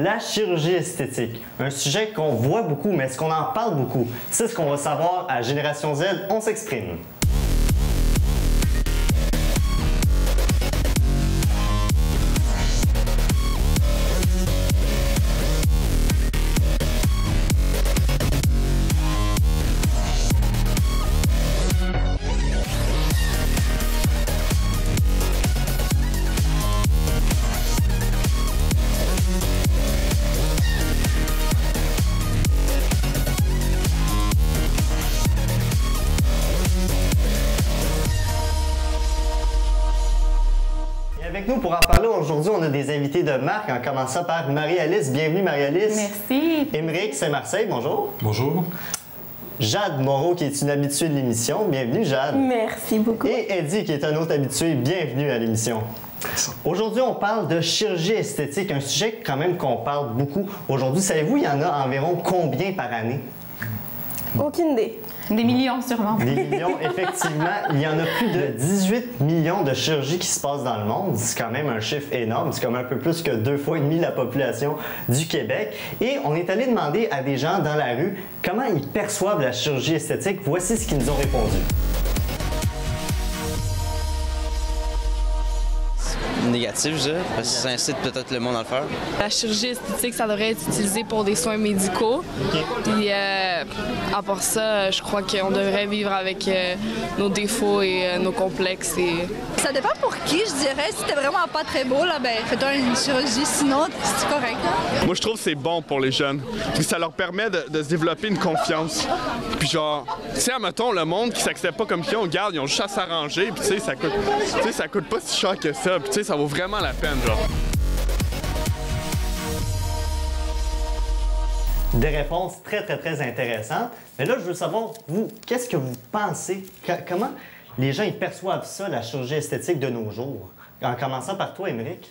La chirurgie esthétique, un sujet qu'on voit beaucoup, mais est-ce qu'on en parle beaucoup? C'est ce qu'on va savoir à Génération Z, on s'exprime. Avec nous pour en parler aujourd'hui, on a des invités de marque, en commençant par Marie-Alice. Bienvenue Marie-Alice. Merci. Émeric Saint-Marseille, bonjour. Bonjour. Jade Moreau, qui est une habituée de l'émission. Bienvenue Jade. Merci beaucoup. Et Eddie, qui est un autre habitué. Bienvenue à l'émission. Aujourd'hui, on parle de chirurgie esthétique, un sujet quand même qu'on parle beaucoup. Aujourd'hui, savez-vous, il y en a environ combien par année? Aucune idée. Des millions sûrement. Des millions, effectivement. Il y en a plus de 18 millions de chirurgies qui se passent dans le monde. C'est quand même un chiffre énorme. C'est comme un peu plus que 2,5 fois la population du Québec. Et on est allé demander à des gens dans la rue comment ils perçoivent la chirurgie esthétique. Voici ce qu'ils nous ont répondu. Négatif, je dirais, parce que ça incite peut-être le monde à le faire. La chirurgie esthétique, ça devrait être utilisé pour des soins médicaux. Puis, à part ça, je crois qu'on devrait vivre avec nos défauts et nos complexes. Ça dépend pour qui, je dirais. Si t'es vraiment pas très beau, là, ben fais-toi une chirurgie. Sinon, c'est correct. Là. Moi, je trouve que c'est bon pour les jeunes. Puis ça leur permet de se développer une confiance. Puis genre, tu sais, admettons, le monde qui s'accepte pas comme qui on garde, ils ont juste à s'arranger. Puis tu sais, ça coûte pas si cher que ça. Puis tu sais, ça vaut vraiment la peine, genre. Des réponses très intéressantes. Mais là, je veux savoir, vous, qu'est-ce que vous pensez? Comment les gens ils perçoivent ça, la chirurgie esthétique de nos jours? En commençant par toi, Émeric.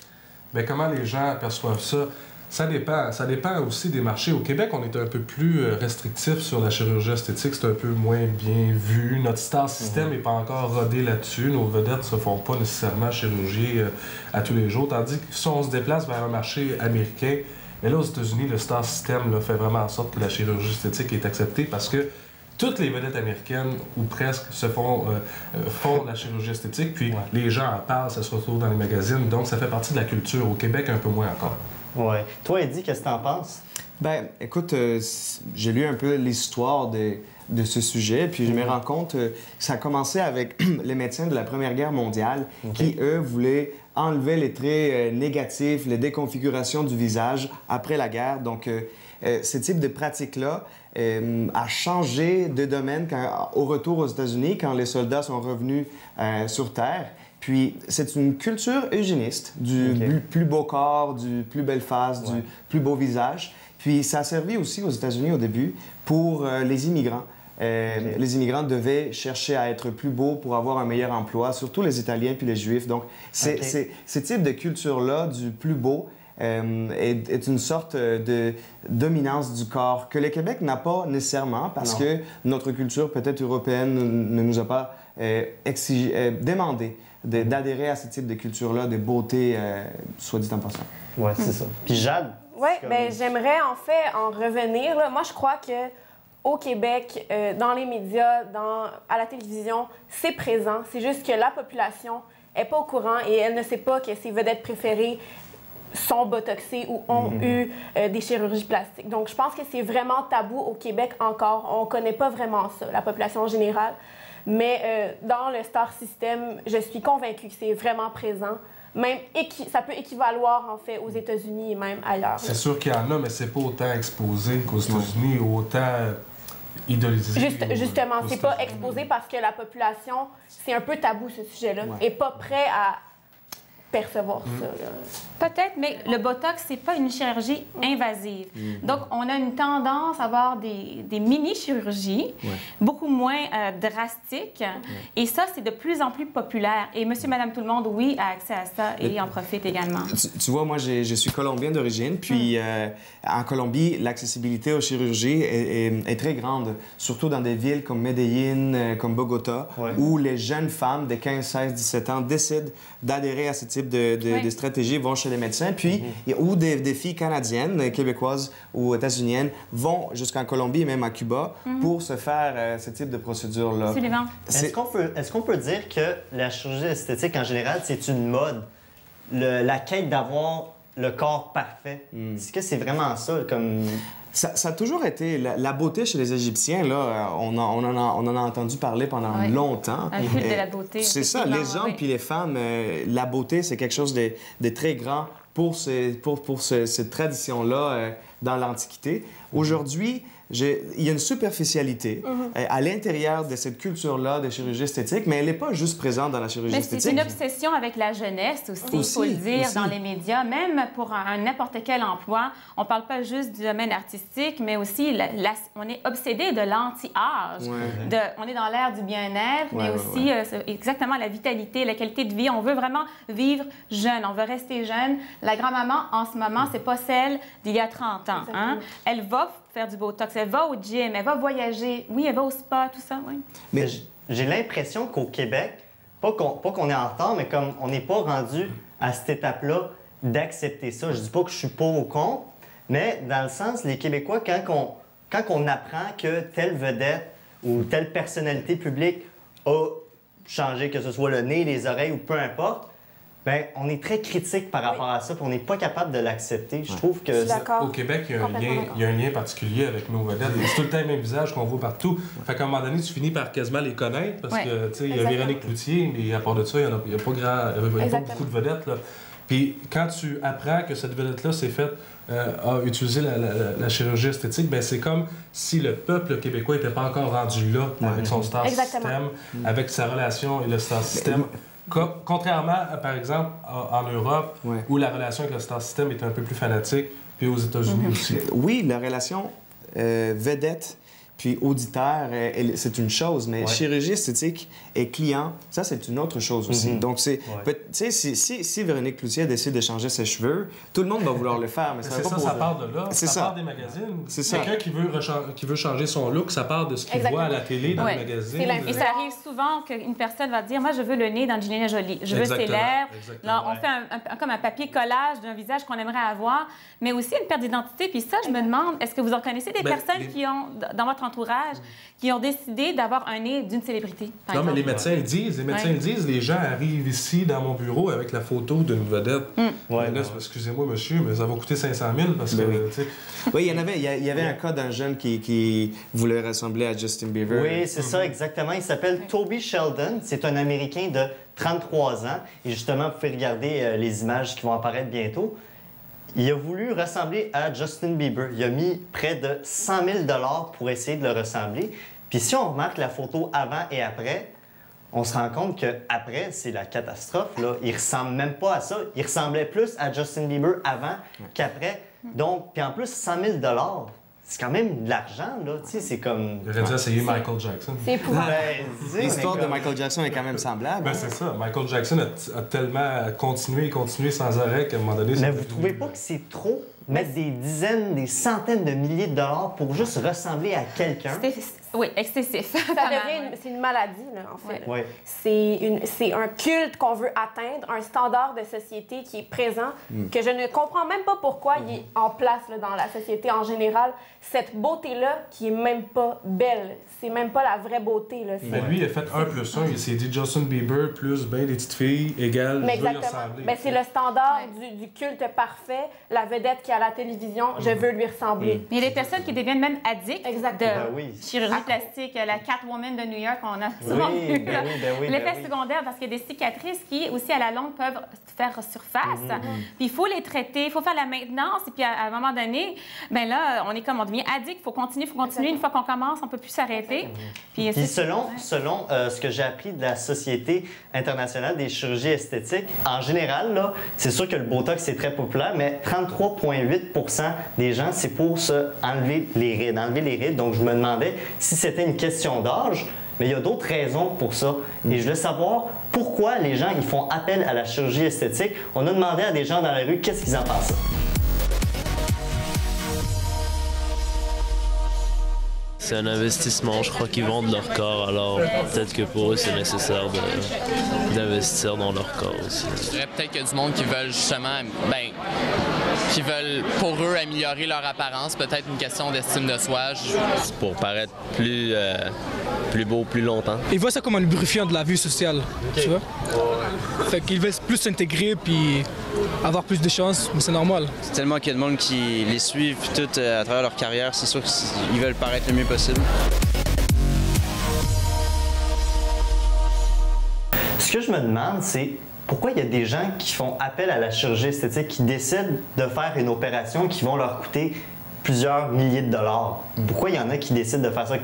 Bien, comment les gens perçoivent ça? Ça dépend aussi des marchés. Au Québec, on est un peu plus restrictif sur la chirurgie esthétique. C'est un peu moins bien vu. Notre star system n'est pas encore rodé là-dessus. Nos vedettes ne se font pas nécessairement chirurgier à tous les jours. Tandis que si on se déplace vers un marché américain, mais là, aux États-Unis, le star system là, fait vraiment en sorte que la chirurgie esthétique est acceptée parce que toutes les vedettes américaines, ou presque, font la chirurgie esthétique. Puis les gens en parlent, ça se retrouve dans les magazines. Donc, ça fait partie de la culture. Au Québec, un peu moins encore. Oui. Toi, Eddie, qu'est-ce que tu en penses? Ben, écoute, j'ai lu un peu l'histoire de ce sujet, puis je me rends compte que ça a commencé avec les médecins de la Première Guerre mondiale qui, eux, voulaient enlever les traits négatifs, les déconfigurations du visage après la guerre. Donc, ce type de pratique-là a changé de domaine au retour aux États-Unis, quand les soldats sont revenus sur Terre. Puis, c'est une culture eugéniste, du plus beau corps, du plus belle face, du plus beau visage. Puis, ça a servi aussi aux États-Unis au début pour les immigrants. Les immigrants devaient chercher à être plus beaux pour avoir un meilleur emploi, surtout les Italiens puis les Juifs. Donc, ce type de culture-là, du plus beau, est une sorte de dominance du corps que le Québec n'a pas nécessairement parce que notre culture, peut-être européenne, ne nous a pas demandé d'adhérer à ce type de culture-là, de beauté, soit dit en passant. Oui, c'est ça. Puis Jade? Oui, bien, j'aimerais en fait en revenir. Là. Moi, je crois que au Québec, dans les médias, à la télévision, c'est présent. C'est juste que la population n'est pas au courant et elle ne sait pas que ses vedettes préférées sont botoxées ou ont eu des chirurgies plastiques. Donc, je pense que c'est vraiment tabou au Québec encore. On ne connaît pas vraiment ça, la population en général. Mais dans le star system, je suis convaincue que c'est vraiment présent. Même ça peut équivaloir, en fait, aux États-Unis et même ailleurs. C'est sûr qu'il y en a, mais c'est pas autant exposé qu'aux États-Unis ou autant idolisé. Justement, c'est pas exposé parce que la population, c'est un peu tabou, ce sujet-là, et pas prêt à percevoir ça. Peut-être, mais le Botox, c'est pas une chirurgie invasive. Donc, on a une tendance à avoir des mini-chirurgies, beaucoup moins drastiques. Et ça, c'est de plus en plus populaire. Et monsieur, madame, tout le monde, oui, a accès à ça et en profite également. Tu vois, moi, je suis colombien d'origine. Puis, en Colombie, l'accessibilité aux chirurgies est très grande, surtout dans des villes comme Medellín, comme Bogota, où les jeunes femmes de 15, 16, 17 ans décident d'adhérer à ce type type de stratégie vont chez les médecins, puis ou des filles canadiennes, québécoises ou états-uniennes vont jusqu'en Colombie et même à Cuba pour se faire ce type de procédure-là. Absolument. Est-ce qu'on peut dire que la chirurgie esthétique, en général, c'est une mode? La quête d'avoir le corps parfait. Est-ce que c'est vraiment ça? Ça a toujours été... La beauté chez les Égyptiens, là, on en a entendu parler pendant longtemps. Un culte de la beauté. C'est ça, les hommes puis les femmes, la beauté, c'est quelque chose de très grand pour cette tradition-là dans l'Antiquité. Aujourd'hui, il y a une superficialité à l'intérieur de cette culture-là de chirurgie esthétique, mais elle n'est pas juste présente dans la chirurgie esthétique. C'est une obsession avec la jeunesse aussi, il faut le dire, dans les médias. Même pour n'importe quel emploi, on ne parle pas juste du domaine artistique, mais aussi on est obsédé de l'anti-âge. On est dans l'ère du bien-être, mais aussi exactement la vitalité, la qualité de vie. On veut vraiment vivre jeune, on veut rester jeune. La grand-maman, en ce moment, c'est pas celle d'il y a 30 ans. Hein? Elle va faire du Botox, elle va au gym, elle va voyager, oui, elle va au spa, tout ça, oui. Mais j'ai l'impression qu'au Québec, pas qu'on est en retard, mais comme on n'est pas rendu à cette étape-là d'accepter ça. Je dis pas que je suis pour ou contre, mais dans le sens, les Québécois, quand on apprend que telle vedette ou telle personnalité publique a changé, que ce soit le nez, les oreilles ou peu importe, bien, on est très critique par rapport à ça, puis on n'est pas capable de l'accepter. Je trouve que... Au Québec, il y a un lien particulier avec nos vedettes. C'est tout le temps le même visage qu'on voit partout. Fait qu'à un moment donné, tu finis par quasiment les connaître, parce que, tu sais, il y a Véronique Cloutier, mais à part de ça, il n'y a pas beaucoup de vedettes, là. Puis quand tu apprends que cette vedette-là s'est faite a utilisé la chirurgie esthétique, bien, c'est comme si le peuple québécois n'était pas encore rendu là avec son star system, avec sa relation et le star system. Contrairement, par exemple, en Europe, où la relation avec le star system est un peu plus fanatique, puis aux États-Unis aussi. Oui, la relation vedette puis auditeur, c'est une chose, mais chirurgie esthétique et client, ça, c'est une autre chose aussi. Donc, tu sais, si Véronique Cloutier décide de changer ses cheveux, tout le monde va vouloir le faire, mais ça part de là. Ça part des magazines. Quelqu'un qui veut changer son look, ça part de ce qu'il voit à la télé, dans les magazines. Et ça arrive souvent qu'une personne va dire, moi, je veux le nez d'Angelina Jolie. Je veux ses lèvres. Là, on fait comme un papier collage d'un visage qu'on aimerait avoir, mais aussi une perte d'identité. Puis ça, je me demande, est-ce que vous en connaissez des personnes qui ont, dans votre entourage, qui ont décidé d'avoir un nez d'une célébrité, par exemple? Mais les médecins le disent. Les gens arrivent ici, dans mon bureau, avec la photo d'une vedette. Là, excusez-moi, monsieur, mais ça va coûter 500 000 parce que... Oui, il y avait un cas d'un jeune qui voulait ressembler à Justin Bieber. Oui, c'est ça, exactement. Il s'appelle Toby Sheldon. C'est un Américain de 33 ans. Et justement, vous pouvez regarder les images qui vont apparaître bientôt. Il a voulu ressembler à Justin Bieber. Il a mis près de 100 000 $ pour essayer de le ressembler. Puis si on remarque la photo avant et après, on se rend compte qu'après, c'est la catastrophe. Là. Il ressemble même pas à ça. Il ressemblait plus à Justin Bieber avant qu'après. Donc, puis en plus, 100 000 $, c'est quand même de l'argent, là. Tu sais, c'est comme... J'aurais dû essayer Michael Jackson. C'est épouvantable. L'histoire de Michael Jackson est quand même semblable. Ben, c'est ça. Michael Jackson a tellement continué sans arrêt qu'à un moment donné... Mais vous trouvez pas que c'est trop mettre des dizaines, des centaines de milliers de dollars pour juste ressembler à quelqu'un? Oui, excessif. C'est une maladie, là, en fait. Ouais. C'est un culte qu'on veut atteindre, un standard de société qui est présent, que je ne comprends même pas pourquoi il est en place là, dans la société en général. Cette beauté-là qui est même pas belle. C'est même pas la vraie beauté. Là. Mais lui, il a fait 1+1. Il s'est dit Justin Bieber plus ben des petites filles égale je veux lui ressembler. Ben, c'est le standard du culte parfait. La vedette qui est à la télévision, je veux lui ressembler. Il y a des personnes qui deviennent même addicts de chirurgie plastique. La Catwoman de New York, on a souvent vu l'effet secondaire parce qu'il y a des cicatrices qui, aussi à la longue, peuvent faire surface. Puis il faut les traiter, il faut faire la maintenance. Et puis à un moment donné, ben là, on devient addict. Il faut continuer. Une fois qu'on commence, on ne peut plus s'arrêter. Puis selon ce que j'ai appris de la Société internationale des chirurgies esthétiques, en général, là, c'est sûr que le Botox, c'est très populaire, mais 33,8 % des gens, c'est pour enlever les rides. Donc, je me demandais si c'était une question d'âge, mais il y a d'autres raisons pour ça. Et je voulais savoir pourquoi les gens ils font appel à la chirurgie esthétique. On a demandé à des gens dans la rue qu'est-ce qu'ils en pensaient. c'est un investissement. Je crois qu'ils vendent leur corps, alors peut-être que pour eux, c'est nécessaire d'investir dans leur corps aussi. Je dirais peut-être qu'il y a du monde qui veulent justement, qui veulent pour eux améliorer leur apparence, peut-être une question d'estime de soi. C'est pour paraître plus beau plus longtemps. Ils voient ça comme un lubrifiant de la vie sociale, tu vois? Fait qu'ils veulent plus s'intégrer puis avoir plus de chances, mais c'est normal. C'est tellement qu'il y a de monde qui les suivent tout à travers leur carrière, c'est sûr qu'ils veulent paraître le mieux possible. Ce que je me demande, c'est pourquoi il y a des gens qui font appel à la chirurgie esthétique, qui décident de faire une opération qui vont leur coûter plusieurs milliers de dollars. Pourquoi il y en a qui décident de faire ça?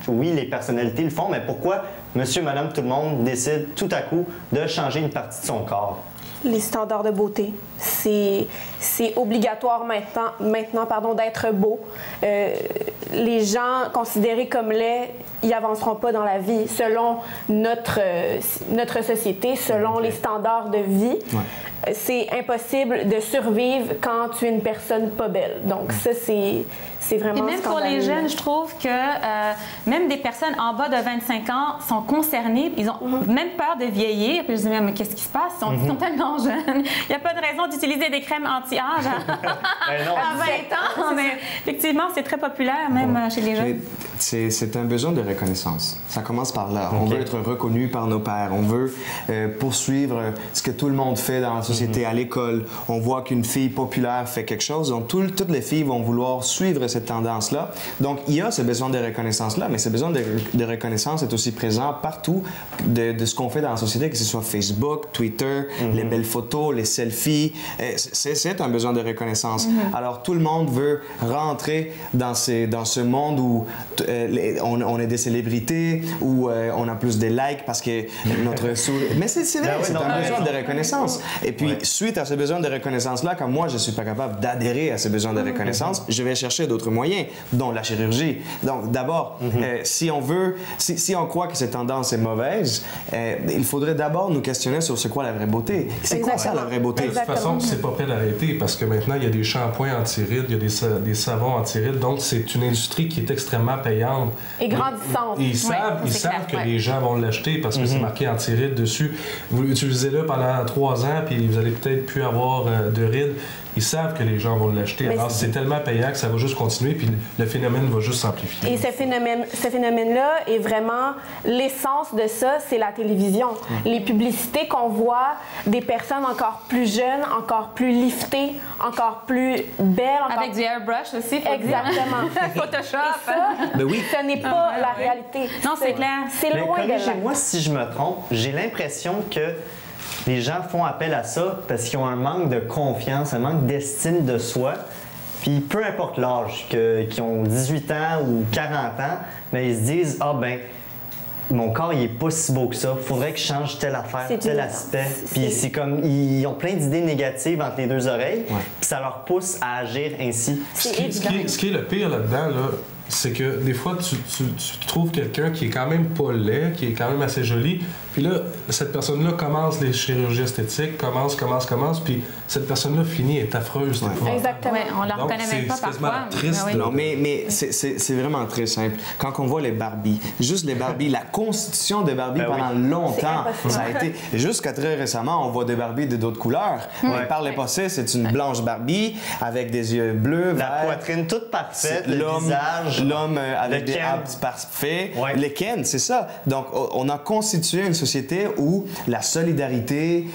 Oui, les personnalités le font, mais pourquoi monsieur, madame, tout le monde décide tout à coup de changer une partie de son corps? Les standards de beauté. C'est obligatoire maintenant d'être beau. Les gens considérés comme laids, ils avanceront pas dans la vie selon notre société, selon les standards de vie. Ouais. C'est impossible de survivre quand tu es une personne pas belle. Donc ça, c'est vraiment scandaleux. Et même pour les jeunes, je trouve que même des personnes en bas de 25 ans sont concernées. Ils ont même peur de vieillir. Puis je dis, mais qu'est-ce qui se passe? Ils sont tellement jeunes. Il n'y a pas de raison d'utiliser des crèmes anti-âge à 20 ans. Mais effectivement, c'est très populaire, même chez les jeunes. C'est un besoin de reconnaissance. Ça commence par là. On veut être reconnu par nos pairs. On veut poursuivre ce que tout le monde fait dans la société, à l'école. On voit qu'une fille populaire fait quelque chose. Donc, toutes les filles vont vouloir suivre cette tendance-là. Donc, il y a ce besoin de reconnaissance-là, mais ce besoin de reconnaissance est aussi présent partout de ce qu'on fait dans la société, que ce soit Facebook, Twitter, les belles photos, les selfies. C'est un besoin de reconnaissance. Alors, tout le monde veut rentrer dans ce monde où on est des célébrités, où on a plus de likes parce que notre... Mais c'est vrai, c'est un besoin de reconnaissance. Et puis, suite à ce besoin de reconnaissance-là, comme moi, je ne suis pas capable d'adhérer à ce besoin de reconnaissance, je vais chercher d'autres moyens, dont la chirurgie. Donc, d'abord, si on croit que cette tendance est mauvaise, il faudrait d'abord nous questionner sur c'est quoi la vraie beauté. C'est quoi ça, la vraie beauté? De toute façon, c'est pas prêt d'arrêter parce que maintenant, il y a des shampoings anti-rides, il y a des savons anti-rides. Donc, c'est une industrie qui est extrêmement payante. Et grandissante. Et ils savent que les gens vont l'acheter parce que c'est marqué anti-rides dessus. Vous l'utilisez là pendant 3 ans, puis vous allez peut-être plus avoir de rides. Ils savent que les gens vont l'acheter. Alors, c'est tellement payant que ça va juste continuer, puis le phénomène va juste s'amplifier. Et ce phénomène-là est vraiment l'essence de ça, c'est la télévision. Les publicités qu'on voit des personnes encore plus jeunes, encore plus liftées, encore plus belles. Avec du airbrush aussi. Exactement. Photoshop. Ce n'est pas la réalité. Non, c'est clair. C'est loin de là. Corrigez-moi si je me trompe. J'ai l'impression que les gens font appel à ça parce qu'ils ont un manque de confiance, un manque d'estime de soi. Puis peu importe l'âge, qu'ils ont 18 ans ou 40 ans, mais ils se disent « Ah ben, mon corps, il est pas si beau que ça. Faudrait que je change telle affaire, tel aspect. » Puis c'est comme, ils ont plein d'idées négatives entre les deux oreilles, puis ça leur pousse à agir ainsi. Ce qui est le pire là-dedans, c'est que des fois, tu trouves quelqu'un qui est quand même pas laid, qui est quand même assez joli, puis là, cette personne-là commence les chirurgies esthétiques, commence, puis cette personne-là finit, est affreuse. Exactement. Ouais, on la reconnaît même pas parfois. Triste. Non, mais c'est vraiment très simple. Quand on voit les Barbies, juste les Barbies, la constitution des Barbies pendant longtemps, ça a été... Jusqu'à très récemment, on voit des Barbies de d'autres couleurs. Mais par le passé, c'est une blanche Barbie avec des yeux bleus, la poitrine toute parfaite, le visage... L'homme avec des abs parfaits, les Ken, c'est ça. Donc, on a constitué une société où la solidarité,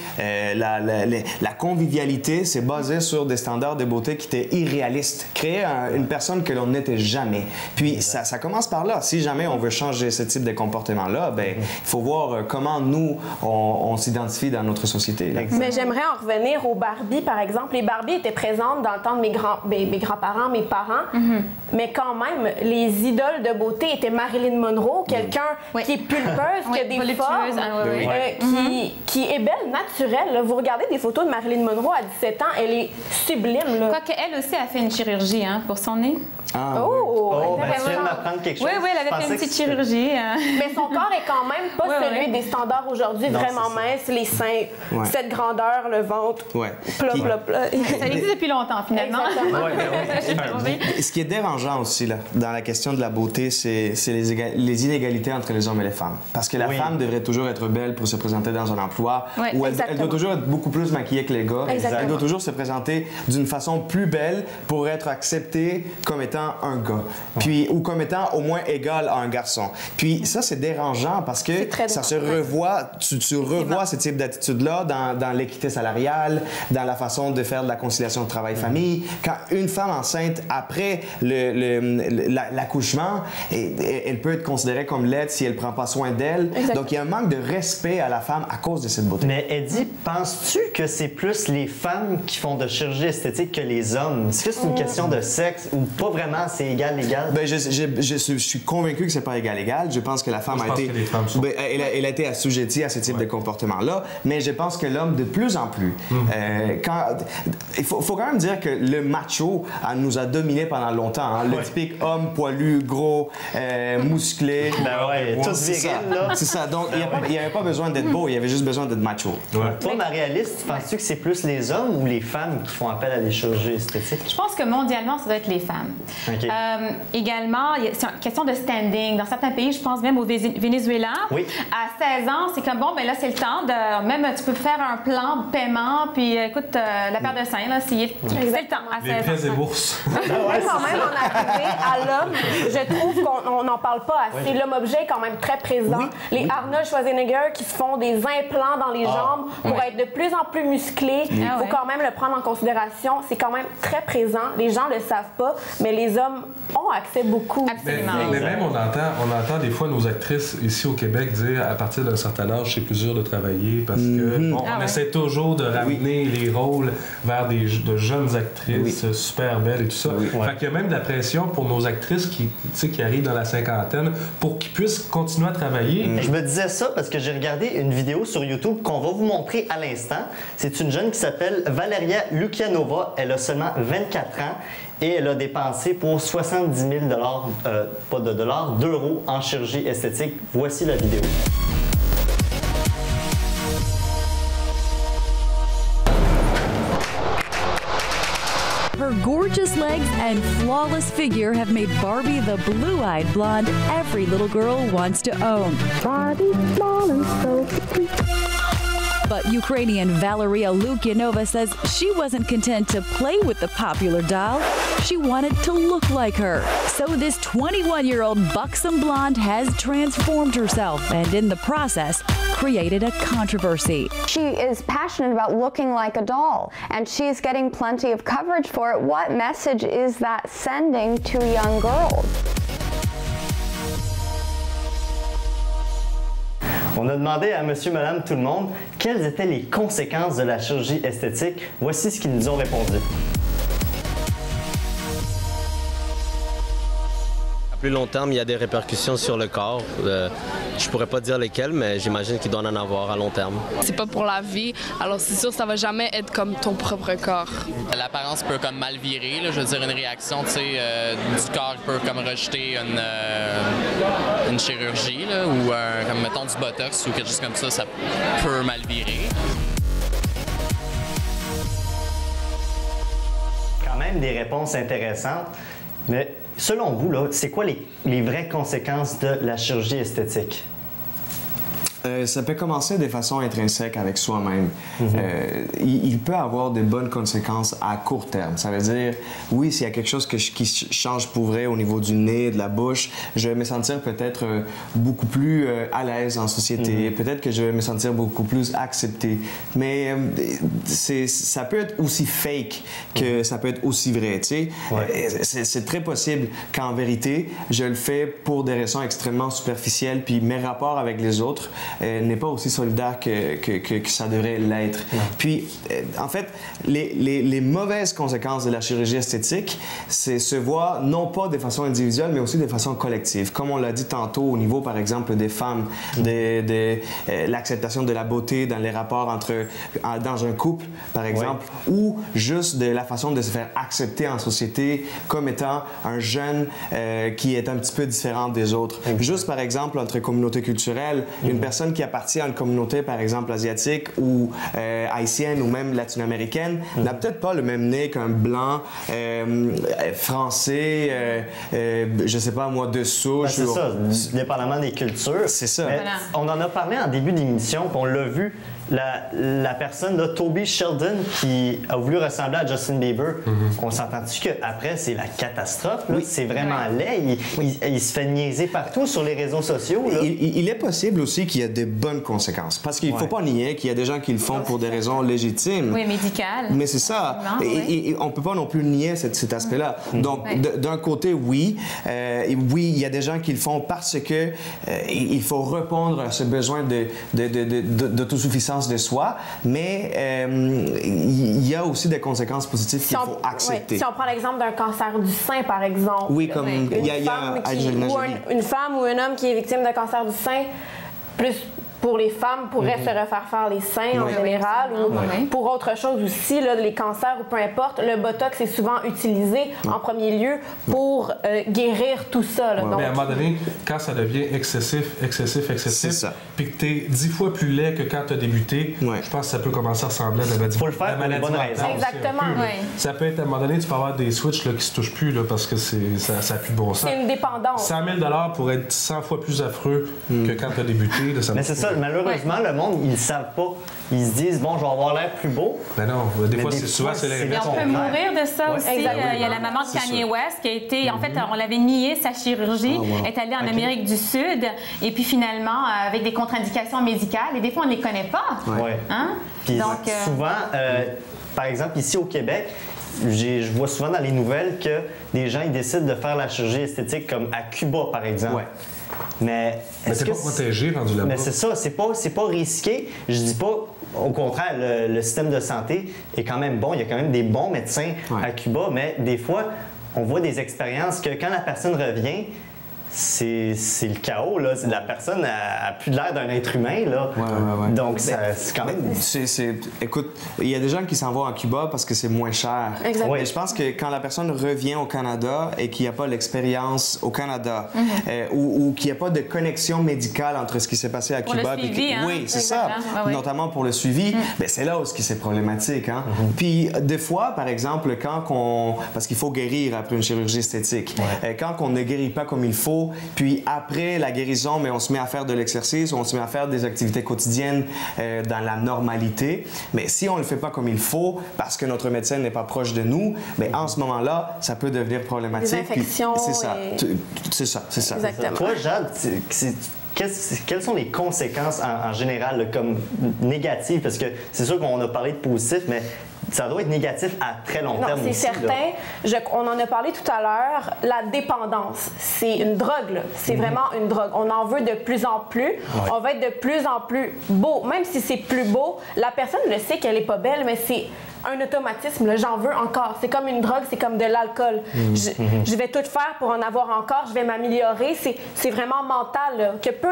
la convivialité, c'est basé sur des standards de beauté qui étaient irréalistes. Créer une personne que l'on n'était jamais. Puis, ça commence par là. Si jamais on veut changer ce type de comportement-là, ben, il faut voir comment nous, on s'identifie dans notre société. Mais j'aimerais en revenir aux Barbies, par exemple. Les Barbies étaient présentes dans le temps de mes grands-parents, mes parents, mais quand même, les idoles de beauté étaient Marilyn Monroe, quelqu'un qui est pulpeuse, qui a des formes. qui est belle, naturelle. Là. Vous regardez des photos de Marilyn Monroe à 17 ans, elle est sublime. Là. Quoique elle aussi a fait une chirurgie pour son nez. Ben, tu viens de m'apprendre quelque chose. Oui, elle avait fait une petite chirurgie. Mais son corps est quand même pas celui des standards aujourd'hui, vraiment mince, les seins, cette grandeur, le ventre. Plop. Ça existe depuis longtemps, finalement. Ce qui est dérangeant aussi, là, dans la question de la beauté, c'est les inégalités entre les hommes et les femmes. Parce que la femme devrait toujours être belle pour se présenter dans un emploi, où elle doit toujours être beaucoup plus maquillée que les gars. Elle doit toujours se présenter d'une façon plus belle pour être acceptée comme étant un gars, puis ou comme étant au moins égal à un garçon. Puis ça, c'est dérangeant parce que ça se revoit, tu revois ce type d'attitude-là dans l'équité salariale, dans la façon de faire de la conciliation de travail-famille. Quand une femme enceinte, après l'accouchement, elle peut être considérée comme laide si elle prend pas soin d'elle. Donc, il y a un manque de respect à la femme à cause de cette beauté. Mais Eddie, penses-tu que c'est plus les femmes qui font de chirurgie esthétique que les hommes? Est-ce que c'est une question de sexe ou pas vraiment? C'est égal? Ben, je suis convaincu que c'est pas égal. Je pense que la femme elle a été assujettie à ce type de comportement-là, mais je pense que l'homme, de plus en plus, il faut quand même dire que le macho nous a dominés pendant longtemps. Hein? Le typique homme poilu, gros, musclé. Tout viril, là. C'est ça. Donc, il n'y avait pas besoin d'être beau, il y avait juste besoin d'être macho. Toi, Marie-Alice, penses-tu que c'est plus les hommes ou les femmes qui font appel à des chirurgies esthétiques? Je pense que mondialement, ça doit être les femmes. Également, c'est une question de standing. Dans certains pays, je pense même au Venezuela, à 16 ans, c'est comme bon, ben là, c'est le temps de. Même, tu peux faire un plan de paiement, puis écoute, la paire de seins, là, c'est le temps à 16 ans. Les prêts et bourses. Quand même, en arrivé à l'homme, je trouve qu'on n'en parle pas assez. L'homme-objet est quand même très présent. Les Arnold Schwarzenegger qui se font des implants dans les jambes pour être de plus en plus musclés. Il faut quand même le prendre en considération. C'est quand même très présent. Les gens ne le savent pas, mais les hommes ont accès beaucoup. Absolument. Mais même, on entend des fois nos actrices ici au Québec dire à partir d'un certain âge, c'est plus dur de travailler parce que on essaie toujours de ramener les rôles vers de jeunes actrices super belles et tout ça. Fait qu'il y a même de la pression pour nos actrices qui arrivent dans la cinquantaine pour qu'ils puissent continuer à travailler. Je me disais ça parce que j'ai regardé une vidéo sur YouTube qu'on va vous montrer à l'instant. C'est une jeune qui s'appelle Valeria Lukianova. Elle a seulement 24 ans. Et elle a dépensé pour 70 000 pas de dollars, d'euros en chirurgie esthétique. Voici la vidéo. Her gorgeous legs and flawless figure have made Barbie the blue-eyed blonde every little girl wants to own. Barbie, small and so petite. But Ukrainian Valeria Lukianova says she wasn't content to play with the popular doll. She wanted to look like her. So this 21-year-old buxom blonde has transformed herself and in the process created a controversy. She is passionate about looking like a doll and she's getting plenty of coverage for it. What message is that sending to young girls? On a demandé à monsieur, madame, tout le monde quelles étaient les conséquences de la chirurgie esthétique. Voici ce qu'ils nous ont répondu. À plus long terme, il y a des répercussions sur le corps. Je pourrais pas dire lesquelles, mais j'imagine qu'il doit en avoir à long terme. C'est pas pour la vie, alors c'est sûr que ça va jamais être comme ton propre corps. L'apparence peut comme mal virer, là, je veux dire une réaction du corps peut comme rejeter une chirurgie là, ou comme mettons du botox ou quelque chose comme ça peut mal virer. Quand même des réponses intéressantes, mais selon vous, là, c'est quoi les vraies conséquences de la chirurgie esthétique? Ça peut commencer de façon intrinsèque avec soi-même. Il peut avoir de bonnes conséquences à court terme. Ça veut dire, oui, s'il y a quelque chose qui change pour vrai au niveau du nez, de la bouche, je vais me sentir peut-être beaucoup plus à l'aise en société. Peut-être que je vais me sentir beaucoup plus accepté. Mais ça peut être aussi fake que ça peut être aussi vrai. Tu sais? C'est très possible qu'en vérité, je le fais pour des raisons extrêmement superficielles, puis mes rapports avec les autres n'est pas aussi solidaire que ça devrait l'être. Puis, en fait, les mauvaises conséquences de la chirurgie esthétique, se voient non pas de façon individuelle, mais aussi de façon collective. Comme on l'a dit tantôt au niveau, par exemple, des femmes, l'acceptation de la beauté dans les rapports dans un couple, par exemple, ou juste de la façon de se faire accepter en société comme étant un jeune qui est un petit peu différent des autres. Juste, par exemple, entre communautés culturelles, une personne qui appartient à une communauté, par exemple, asiatique ou haïtienne ou même latino-américaine, n'a peut-être pas le même nez qu'un blanc français, je sais pas moi, de souche. C'est ça, dépendamment des cultures. C'est ça. On en a parlé en début d'émission, puis on l'a vu. La personne, là, Toby Sheldon, qui a voulu ressembler à Justin Bieber, on s'entend-tu qu'après, c'est la catastrophe? C'est vraiment laid. Il se fait niaiser partout sur les réseaux sociaux. Là. Il est possible aussi qu'il y ait de bonnes conséquences. Parce qu'il ne faut pas nier qu'il y a des gens qui le font pour des raisons légitimes. Oui, médicales. Mais c'est ça. Et on ne peut pas non plus nier cet aspect-là. Donc, d'un côté, oui, il y a des gens qui le font parce que il faut répondre à ce besoin d'autosuffisance de soi, mais il y a aussi des conséquences positives qu'il faut accepter. Si on prend l'exemple d'un cancer du sein, par exemple. Oui, comme il y a une femme ou un homme qui est victime d'un cancer du sein, plus pour les femmes, pourraient se refaire faire les seins en général, ou pour autre chose aussi, là, les cancers ou peu importe, le Botox est souvent utilisé en premier lieu pour guérir tout ça. Là. Donc, mais à un moment donné, quand ça devient excessif, puis que tu es 10 fois plus laid que quand tu as débuté, je pense que ça peut commencer à ressembler à de la maladie. Il faut le faire pour une bonne raison. Exactement. Ça peut être, à un moment donné, tu peux avoir des switches là, qui se touchent plus là, parce que ça n'a plus de bon sens. C'est une dépendance. 100 000 $ pour être 100 fois plus affreux que quand tu as débuté. Là, mais c'est ça. Malheureusement, le monde, ils ne savent pas. Ils se disent, bon, je vais avoir l'air plus beau. Mais non, des fois, c'est souvent c'est les on peut mourir de ça aussi. Il y a la maman de Kanye West qui a été, en fait, on l'avait nié sa chirurgie, est allée en Amérique du Sud, et puis finalement, avec des contre-indications médicales, et des fois, on ne les connaît pas. Hein? Puis souvent, par exemple, ici au Québec, je vois souvent dans les nouvelles que des gens ils décident de faire la chirurgie esthétique comme à Cuba, par exemple. Mais c'est pas protégé rendu là-bas. Mais c'est ça, c'est pas risqué. Je dis pas, au contraire, le système de santé est quand même bon. Il y a quand même des bons médecins à Cuba, mais des fois, on voit des expériences que quand la personne revient, c'est le chaos, là. La personne n'a plus de l'air d'un être humain, là. Donc, c'est quand même... Écoute, il y a des gens qui s'en vont à Cuba parce que c'est moins cher. Exactement. Et je pense que quand la personne revient au Canada et qu'il n'y a pas l'expérience au Canada, ou qu'il n'y a pas de connexion médicale entre ce qui s'est passé à Cuba... Pour le suivi, oui, c'est ça. Notamment pour le suivi. Ben, c'est là où c'est problématique. Hein? Puis, des fois, par exemple, parce qu'il faut guérir après une chirurgie esthétique. Quand on ne guérit pas comme il faut, puis après la guérison, mais on se met à faire de l'exercice, on se met à faire des activités quotidiennes dans la normalité. Mais si on ne le fait pas comme il faut, parce que notre médecin n'est pas proche de nous, mais en ce moment-là, ça peut devenir problématique. Des infections. C'est ça. C'est ça. Exactement. Toi, Jade, quelles sont les conséquences en général, là, comme négatives? Parce que c'est sûr qu'on a parlé de positif, mais ça doit être négatif à très long terme c'est aussi. Certain. On en a parlé tout à l'heure. La dépendance, c'est une drogue. C'est vraiment une drogue. On en veut de plus en plus. On va être de plus en plus beau. Même si c'est plus beau, la personne le sait qu'elle n'est pas belle, mais c'est un automatisme. J'en veux encore. C'est comme une drogue, c'est comme de l'alcool. Je vais tout faire pour en avoir encore. Je vais m'améliorer. C'est vraiment mental. Là, que peu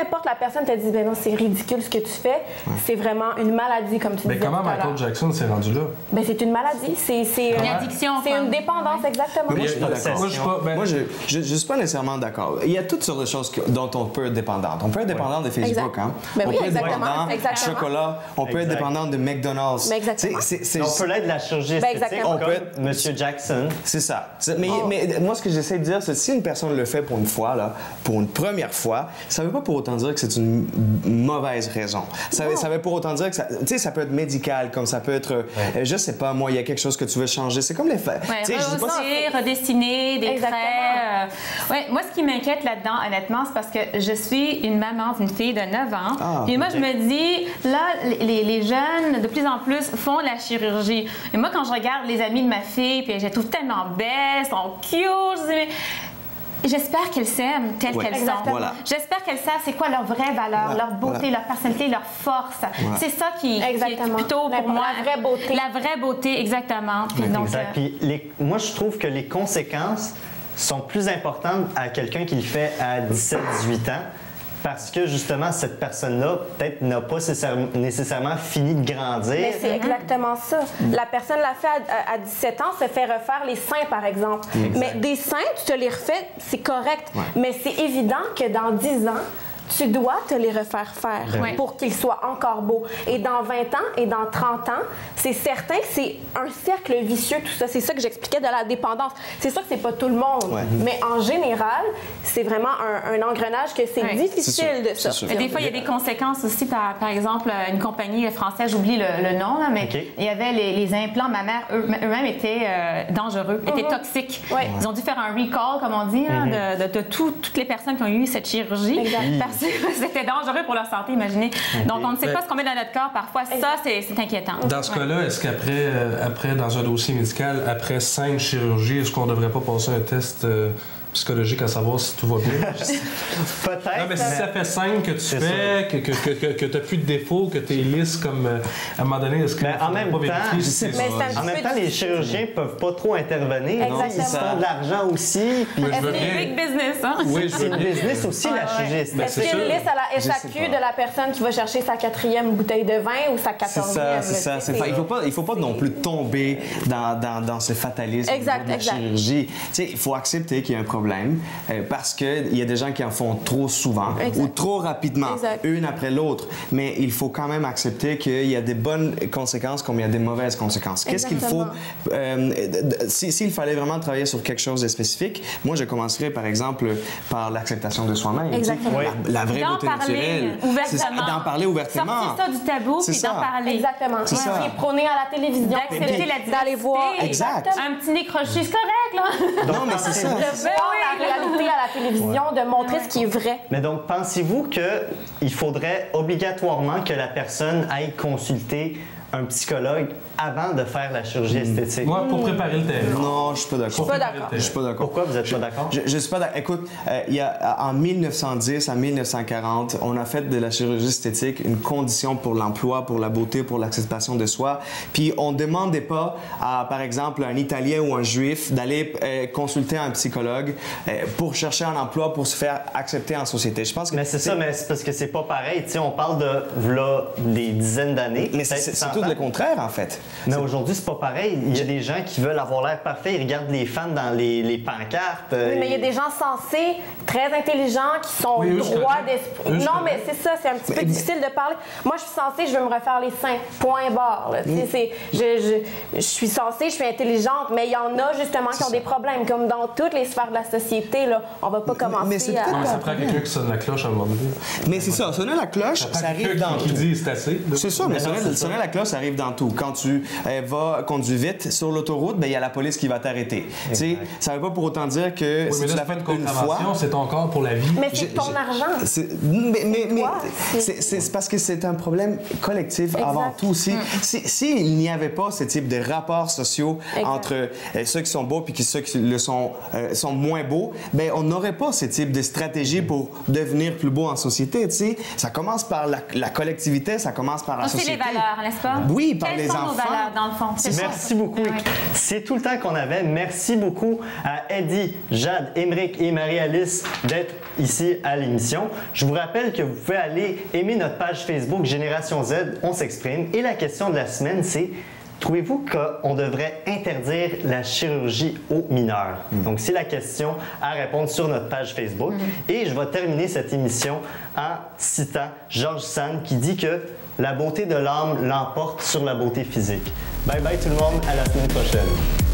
importe la personne te dit, ben non, c'est ridicule ce que tu fais, c'est vraiment une maladie, comme tu disais. Mais comment Michael Jackson s'est rendu là? Ben, c'est une maladie. C'est une addiction. C'est une dépendance, exactement. Moi, je suis pas d'accord. Moi, je suis pas nécessairement d'accord. Il y a toutes sortes de choses dont on peut être dépendante. On peut être dépendant de Facebook, hein? Ben on oui, peut être dépendant de chocolat. On peut être dépendant de McDonald's. Mais exactement. On peut l'être de la chirurgie esthétique, on peut être Monsieur Jackson. C'est ça. Mais moi, ce que j'essaie de dire, c'est que si une personne le fait pour une fois, là, pour une première fois, ça veut pas pour autant dire que c'est une mauvaise raison. Ça veut pour autant dire que ça peut être médical, comme ça peut être, je sais pas, moi, il y a quelque chose que tu veux changer. C'est comme les faits. Redessiner, des traits. Moi, ce qui m'inquiète là-dedans, honnêtement, c'est parce que je suis une maman d'une fille de 9 ans. Et moi, je me dis, là, les jeunes, de plus en plus, font la chirurgie. Et moi, quand je regarde les amis de ma fille, puis je les trouve tellement belles, sont cute, je dis, J'espère qu'elles s'aiment telles qu'elles sont. Voilà. J'espère qu'elles savent c'est quoi leur vraie valeur, leur beauté, leur personnalité, leur force. C'est ça qui est plutôt pour moi la vraie beauté. La vraie beauté, exactement. Puis donc, Puis moi, je trouve que les conséquences sont plus importantes à quelqu'un qui le fait à 17-18 ans. Parce que justement, cette personne-là, peut-être, n'a pas nécessairement fini de grandir. Mais c'est exactement ça. La personne l'a fait à 17 ans, se fait refaire les seins, par exemple. Mais des seins, tu te les refais, c'est correct. Mais c'est évident que dans 10 ans, tu dois te les refaire faire pour qu'ils soient encore beaux. Et dans 20 ans et dans 30 ans, c'est certain que c'est un cercle vicieux, tout ça. C'est ça que j'expliquais de la dépendance. C'est sûr que c'est pas tout le monde, mais en général, c'est vraiment un engrenage que c'est difficile de sortir. Des fois, il y a des conséquences aussi. Par exemple, une compagnie française, j'oublie le nom, là, mais il y avait les implants mammaires eux-mêmes étaient dangereux, étaient toxiques. Ils ont dû faire un recall, comme on dit, de toutes les personnes qui ont eu cette chirurgie. C'était dangereux pour leur santé, imaginez. Donc, on ne sait pas ce qu'on met dans notre corps. Parfois, ça, c'est inquiétant. Dans ce cas-là, est-ce qu'après, dans un dossier médical, après 5 chirurgies, est-ce qu'on ne devrait pas passer un test psychologique à savoir si tout va bien? Peut-être. Non, mais si ça fait 5 que tu fais, que tu n'as plus de défauts, que tu es lisse, comme à un moment donné, est-ce que en même temps, les chirurgiens ne peuvent pas trop intervenir. Ils font de l'argent aussi. C'est big business, hein? Oui, c'est une business aussi, la chirurgie esthétique. Est-ce qu'il y a une liste à la SAQ de la personne qui va chercher sa 4e bouteille de vin ou sa 14e? C'est ça. Il ne faut pas non plus tomber dans ce fatalisme de la chirurgie. Il faut accepter qu'il y a un problème parce qu'il y a des gens qui en font trop souvent ou trop rapidement, une après l'autre. Mais il faut quand même accepter qu'il y a des bonnes conséquences comme il y a des mauvaises conséquences. Qu'est-ce qu'il faut... S'il fallait vraiment travailler sur quelque chose de spécifique, moi, je commencerais, par exemple, par l'acceptation de soi-même. La vraie beauté naturelle. D'en parler ouvertement. Sortir ça du tabou puis d'en parler. Exactement. C'est ça. Qui est prôné à la télévision. D'accepter la diversité. D'aller voir. Exact. Un petit nez crochu, c'est correct, là. Non, mais c'est ça. La réalité à la télévision, de montrer ce qui est vrai. Mais donc, pensez-vous qu'il faudrait obligatoirement que la personne aille consulter un psychologue avant de faire la chirurgie esthétique? Moi, pour préparer le terrain. Non, je suis pas d'accord. Je suis pas d'accord. Pourquoi vous n'êtes pas d'accord? Je suis pas d'accord. Écoute, en 1910 à 1940, on a fait de la chirurgie esthétique une condition pour l'emploi, pour la beauté, pour l'acceptation de soi. Puis on demandait pas à, par exemple, un Italien ou un Juif d'aller consulter un psychologue pour chercher un emploi, pour se faire accepter en société. Je pense que mais c'est ça, mais c'est parce que c'est pas pareil. Tu sais, on parle de là, des dizaines d'années. Mais c'est tout le contraire, en fait. Mais aujourd'hui, c'est pas pareil. Il y a des gens qui veulent avoir l'air parfait. Ils regardent les fans dans les pancartes. Oui, mais il y a des gens sensés, très intelligents, qui sont droits d'esprit. Non, mais c'est ça, c'est un petit peu difficile de parler. Moi, je suis censée, je veux me refaire les seins. Point barre. Je suis censée, je suis intelligente, mais il y en a justement qui ont des problèmes. Comme dans toutes les sphères de la société, là, on va pas commencer à... Ça prend quelqu'un qui sonne la cloche à un moment donné. Mais c'est ça, sonner la cloche, ça arrive dans tout. Qui dit c'est assez. C'est ça, mais sonner la cloche, ça arrive dans tout. Quand tu vas conduire vite sur l'autoroute, il y a la police qui va t'arrêter. Ça ne veut pas pour autant dire que si tu l'as fait une fois... c'est ton corps pour la vie. Mais c'est ton argent. C'est parce que c'est un problème collectif avant tout. S'il n'y avait pas ce type de rapports sociaux entre ceux qui sont beaux et ceux qui le sont moins beaux, on n'aurait pas ce type de stratégie pour devenir plus beau en société. Ça commence par la collectivité, ça commence par la société. C'est les valeurs, n'est-ce pas? Oui, par les enfants. Nos valeurs, dans le fond? Merci beaucoup. C'est tout le temps qu'on avait. Merci beaucoup à Eddie, Jade, Émeric et Marie-Alice d'être ici à l'émission. Je vous rappelle que vous pouvez aller aimer notre page Facebook Génération Z, on s'exprime. Et la question de la semaine, c'est: trouvez-vous qu'on devrait interdire la chirurgie aux mineurs? Donc, c'est la question à répondre sur notre page Facebook. Et je vais terminer cette émission en citant George Sand qui dit que la beauté de l'âme l'emporte sur la beauté physique. Bye bye tout le monde, à la semaine prochaine.